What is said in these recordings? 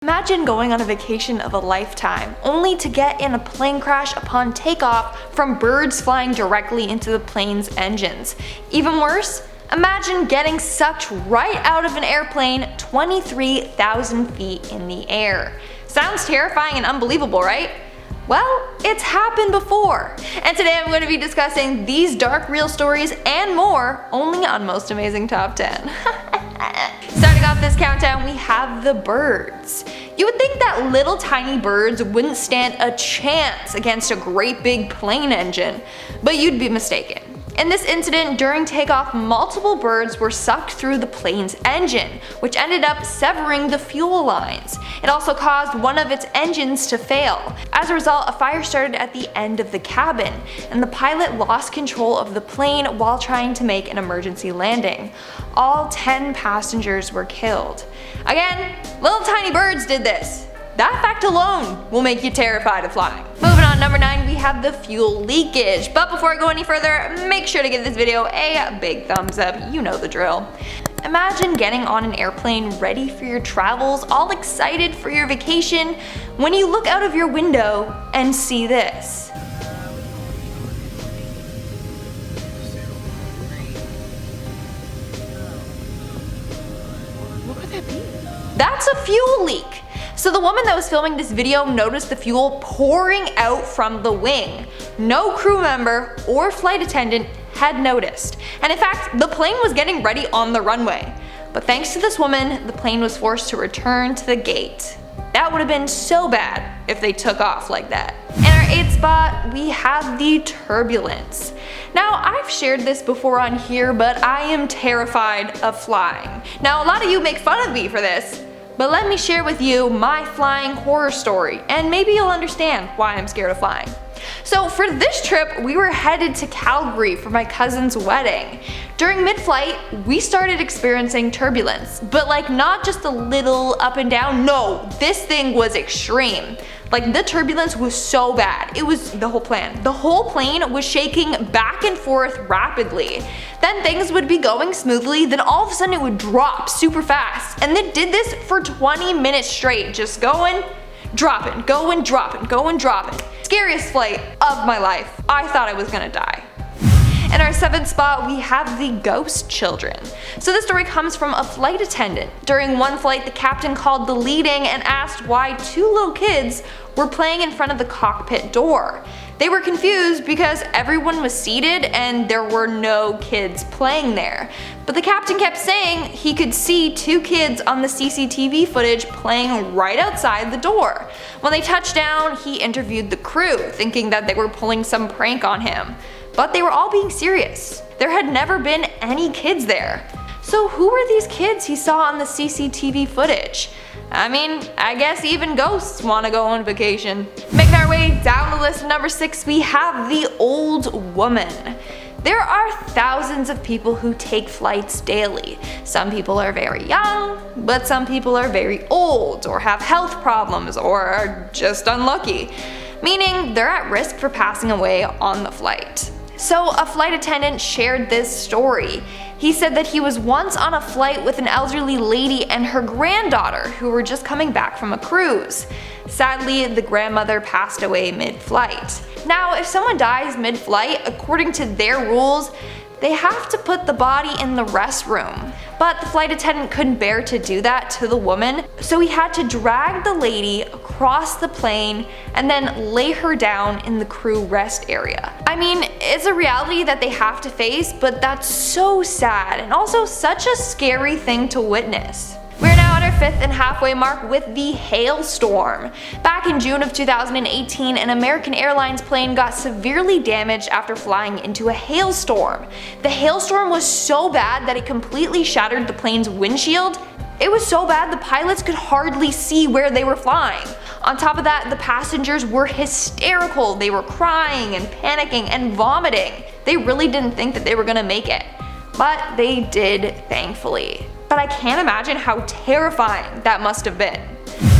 Imagine going on a vacation of a lifetime, only to get in a plane crash upon takeoff from birds flying directly into the plane's engines. Even worse, imagine getting sucked right out of an airplane 23,000 feet in the air. Sounds terrifying and unbelievable, right? Well, it's happened before. And today I'm going to be discussing these dark real stories and more only on Most Amazing Top 10. Starting off this countdown, we have the birds. You would think that little tiny birds wouldn't stand a chance against a great big plane engine, but you'd be mistaken. In this incident, during takeoff, multiple birds were sucked through the plane's engine, which ended up severing the fuel lines. It also caused one of its engines to fail. As a result, a fire started at the end of the cabin, and the pilot lost control of the plane while trying to make an emergency landing. All 10 passengers were killed. Again, little tiny birds did this. That fact alone will make you terrified of flying. Moving on, number 9, we have the fuel leakage. But before I go any further, make sure to give this video a big thumbs up, you know the drill. Imagine getting on an airplane ready for your travels, all excited for your vacation, when you look out of your window and see this. What could that be? That's a fuel leak. So the woman that was filming this video noticed the fuel pouring out from the wing. No crew member or flight attendant had noticed. And in fact, the plane was getting ready on the runway. But thanks to this woman, the plane was forced to return to the gate. That would have been so bad if they took off like that. In our 8th spot, we have the Turbulence. Now, I've shared this before on here, but I am terrified of flying. Now, a lot of you make fun of me for this, but let me share with you my flying horror story, and maybe you'll understand why I'm scared of flying. So for this trip, we were headed to Calgary for my cousin's wedding. During mid-flight, we started experiencing turbulence, but like not just a little up and down, no, this thing was extreme. Like the turbulence was so bad, it was the whole plan. The whole plane was shaking back and forth rapidly. Then things would be going smoothly, then all of a sudden it would drop super fast. And it did this for 20 minutes straight, just going, dropping, going, dropping, going, dropping. Scariest flight of my life. I thought I was gonna die. In our 7th spot, we have the ghost children. So this story comes from a flight attendant. During one flight, the captain called the leading and asked why 2 little kids were playing in front of the cockpit door. They were confused because everyone was seated and there were no kids playing there. But the captain kept saying he could see 2 kids on the CCTV footage playing right outside the door. When they touched down, he interviewed the crew, thinking that they were pulling some prank on him. But they were all being serious. There had never been any kids there. So who were these kids he saw on the CCTV footage? I mean, I guess even ghosts want to go on vacation. Making our way down the list, number 6, we have the old woman. There are thousands of people who take flights daily. Some people are very young, but some people are very old, or have health problems, or are just unlucky, meaning they're at risk for passing away on the flight. So a flight attendant shared this story. He said that he was once on a flight with an elderly lady and her granddaughter who were just coming back from a cruise. Sadly, the grandmother passed away mid-flight. Now, if someone dies mid-flight, according to their rules, they have to put the body in the restroom. But the flight attendant couldn't bear to do that to the woman, so he had to drag the lady across the plane and then lay her down in the crew rest area. I mean, it's a reality that they have to face, but that's so sad and also such a scary thing to witness. We're now at our 5th and halfway mark with the hailstorm. Back in June of 2018, an American Airlines plane got severely damaged after flying into a hailstorm. The hailstorm was so bad that it completely shattered the plane's windshield. It was so bad the pilots could hardly see where they were flying. On top of that, the passengers were hysterical. They were crying and panicking and vomiting. They really didn't think that they were gonna make it. But they did, thankfully. But I can't imagine how terrifying that must have been.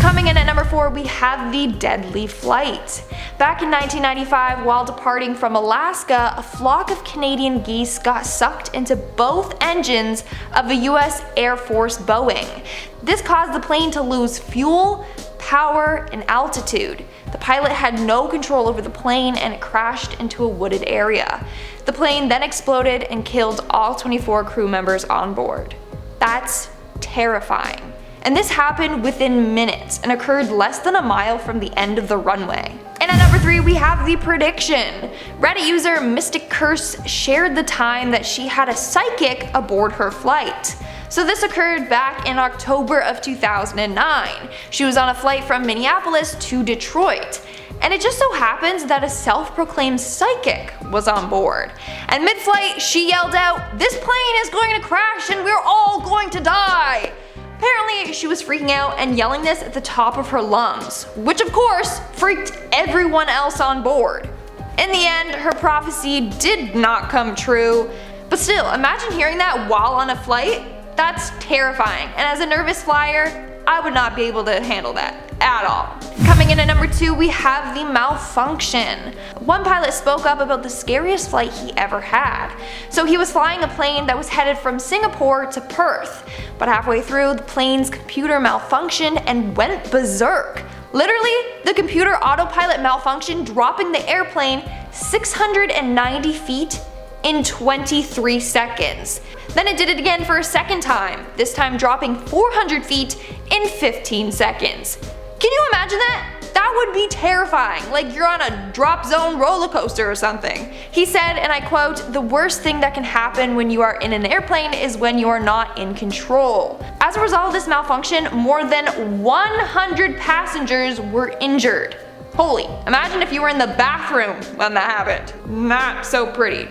Coming in at number 4, we have the deadly flight. Back in 1995, while departing from Alaska, a flock of Canadian geese got sucked into both engines of a US Air Force Boeing. This caused the plane to lose fuel, power, and altitude. The pilot had no control over the plane and it crashed into a wooded area. The plane then exploded and killed all 24 crew members on board. That's terrifying. And this happened within minutes and occurred less than a mile from the end of the runway. And at number 3, we have the prediction. Reddit user Mystic Curse shared the time that she had a psychic aboard her flight. So this occurred back in October of 2009. She was on a flight from Minneapolis to Detroit. And it just so happens that a self-proclaimed psychic was on board. And mid-flight, she yelled out, "This plane is going to crash and we're all going to die!" Apparently, she was freaking out and yelling this at the top of her lungs, which of course freaked everyone else on board. In the end, her prophecy did not come true. But still, imagine hearing that while on a flight. That's terrifying, and as a nervous flyer, I would not be able to handle that at all. Coming in at number 2, we have the Malfunction. One pilot spoke up about the scariest flight he ever had. So he was flying a plane that was headed from Singapore to Perth, but halfway through, the plane's computer malfunctioned and went berserk. Literally, the computer autopilot malfunctioned, dropping the airplane 690 feet in 23 seconds. Then it did it again for a second time, this time dropping 400 feet in 15 seconds. Can you imagine that? That would be terrifying, like you're on a drop zone roller coaster or something. He said, and I quote, "The worst thing that can happen when you are in an airplane is when you are not in control." As a result of this malfunction, more than 100 passengers were injured. Holy, imagine if you were in the bathroom when that happened. Not so pretty.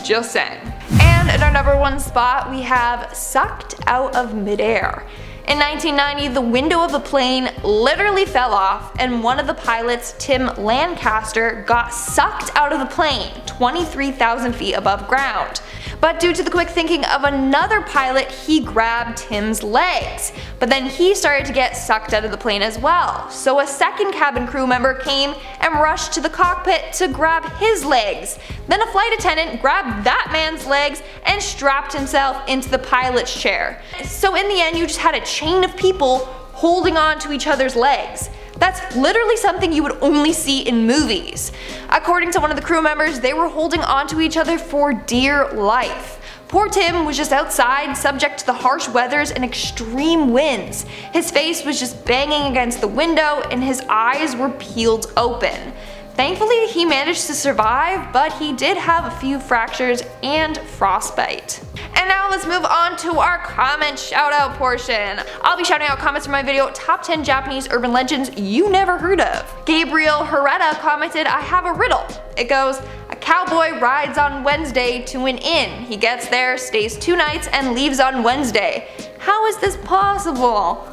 Just saying. And at our number 1 spot, we have Sucked Out of Midair. In 1990, the window of the plane literally fell off and one of the pilots, Tim Lancaster, got sucked out of the plane 23,000 feet above ground. But due to the quick thinking of another pilot, he grabbed Tim's legs. But then he started to get sucked out of the plane as well. So a second cabin crew member came and rushed to the cockpit to grab his legs. Then a flight attendant grabbed that man's legs and strapped himself into the pilot's chair. So in the end, you just had a chain of people holding on to each other's legs. That's literally something you would only see in movies. According to one of the crew members, they were holding onto each other for dear life. Poor Tim was just outside, subject to the harsh weathers and extreme winds. His face was just banging against the window and his eyes were peeled open. Thankfully, he managed to survive, but he did have a few fractures and frostbite. And now let's move on to our comment shoutout portion. I'll be shouting out comments from my video, Top 10 Japanese Urban Legends You Never Heard Of. Gabriel Herrera commented, "I have a riddle." It goes, "A cowboy rides on Wednesday to an inn. He gets there, stays 2 nights, and leaves on Wednesday. How is this possible?"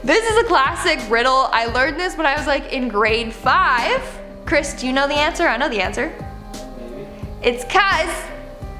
This is a classic riddle. I learned this when I was like in grade 5. Chris, do you know the answer? I know the answer. Maybe. It's 'cause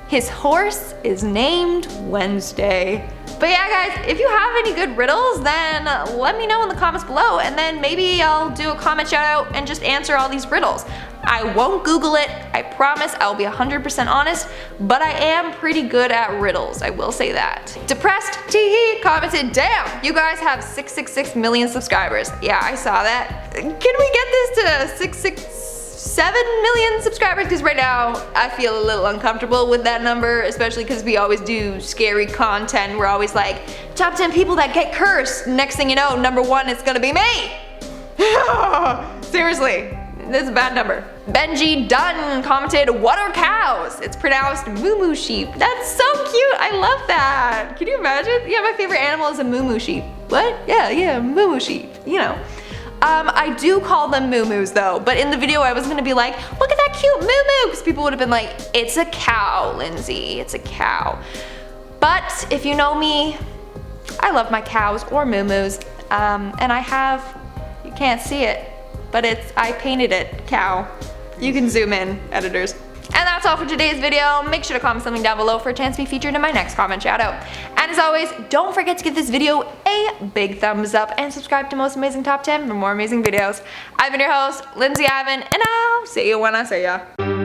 his horse is named Wednesday. But yeah guys, if you have any good riddles, then let me know in the comments below and then maybe I'll do a comment shout out and just answer all these riddles. I won't Google it, I promise I'll be 100% honest, but I am pretty good at riddles, I will say that. Depressed Teehee commented, "Damn, you guys have 666 million subscribers." Yeah, I saw that. Can we get this to 667 million subscribers? Because right now I feel a little uncomfortable with that number, especially because we always do scary content. We're always like, top 10 people that get cursed. Next thing you know, number 1 is gonna be me. Seriously. This is a bad number. Benji Dunn commented, "What are cows?" It's pronounced moo sheep. That's so cute. I love that. Can you imagine? Yeah, my favorite animal is a moo sheep. What? Yeah, moo sheep. You know. I do call them moo-moos though, but in the video I was gonna be like, "Look at that cute moo-moo," because people would have been like, "It's a cow, Lindsay. It's a cow." But if you know me, I love my cows or moo-moos, and I have, you can't see it, but I painted it, cow. You can zoom in, editors. And that's all for today's video. Make sure to comment something down below for a chance to be featured in my next comment shoutout. And as always, don't forget to give this video a big thumbs up and subscribe to Most Amazing Top 10 for more amazing videos. I've been your host, Lindsay Ivan, and I'll see you when I see ya.